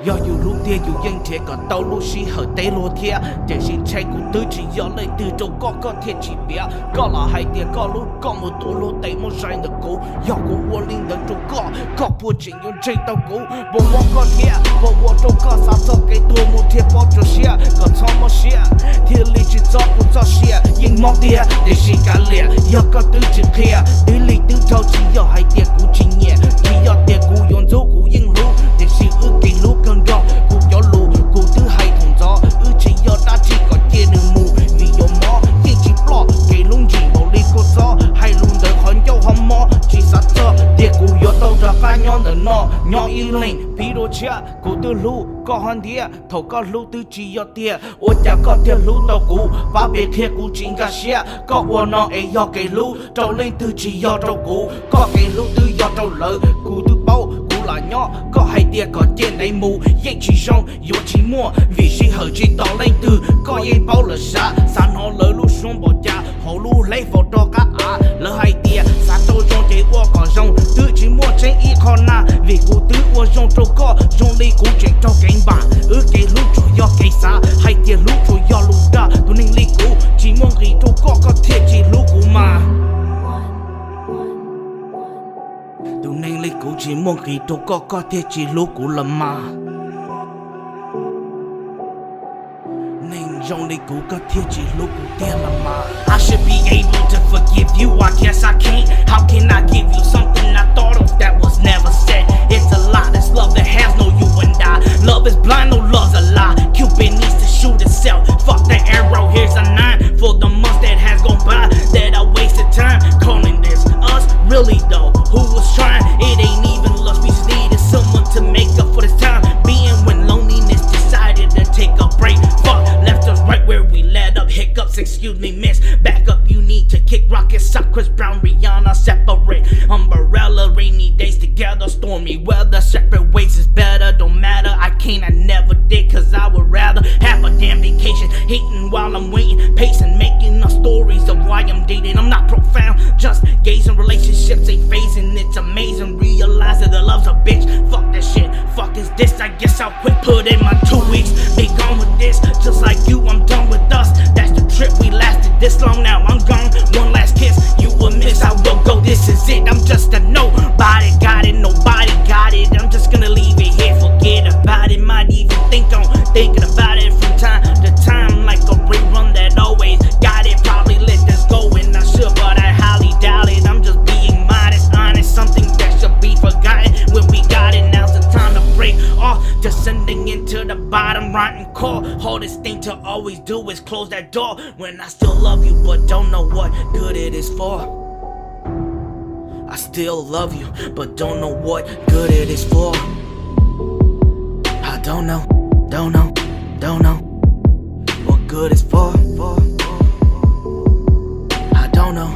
要有路点有人贴个道路是和对路贴，电信拆股都只要来德州搞个贴级别，搞了还得搞路，搞么多路对么山的狗，要过我领的就搞不进用这道狗，不我搞贴，不我就搞啥子给多么贴包这些，搞草么些，贴里去找不找些，硬毛的得是干练，要搞都只贴，对里都着急要还得顾经验，你要得顾用走顾引路，得是给路更高，顾要路顾都还同着，只要打这个电能木，为要么眼睛不给龙井毛里过早，还弄得很有很么，其啥子得顾要到这反娘的闹，娘一领比如钱，顾的路搞很点，头搞路都只要点，我家搞点路到顾，把别贴顾进个些，搞我呢也要给路，找人都只要找顾，搞给路都要找人，顾都包。老娘搞还得搞点内幕，一起上有寂寞，微信后期到领导，搞也包了啥？三号楼路双保家，后路来放到个啊，了还得啥都用给我搞上，都寂寞真一靠拿，为顾对我用着搞，用力顾真找跟吧，给路主要给啥？还得路主要路的，都能力顾，寂寞给都搞个贴起路顾嘛。都能力顾寂寞给都搞个贴起路顾了吗？能用力顾个贴起路顾点了吗 ？I should be able to forgive you, I guess I can't. How can I give you something I thought of that was never said? It's a lie, this love that has no you and I. Love is blind, no love's a lie. Cupid needs to shoot itself. Fuck the arrow, here's a 9 for the months that has gone by that I wasted time calling this us. Really though, who was trying? It ain't even lust, we just needed someone to make up for this time being when loneliness decided to take a break. Fuck, left us right where we led up. Hiccups, excuse me, miss. Back up, you need to kick rockets. Stop Chris Brown, Rihanna, separate. Umbrella, rainy days together, stormy weather. Separate ways is better, don't matter. I can't, I never did, cause I would rather have a damn vacation. Hating while I'm waiting, pacing, making up stories of why I'm dating. I'm not profound, just gazing. Relationships ain't phasing, it's amazing. Realize that the love's a bitch. Fuck that shit, fuck is this? I guess I'll quit, put in my 2 weeks. Be gone with this, just like you, I'm done with us. That's the trip, we lasted this long, now I'm gone. One last kiss, you will miss, I will go. This is it, I'm just a nobody, got it, nobody got it. I'm just gonna leave it here, forget about it. Might even think on thinking about it from time to time, like a rerun that always got it. Probably let this go, and I should, but I highly doubt it. I'm just being modest, honest, something that should be forgotten when we got it. Now's the time to break off, descending into the bottom, rotten core. Hardest thing to always do is close that door when I still love you, but don't know what good it is for. I still love you, but don't know what good it is for. I don't know what good is for. I don't know.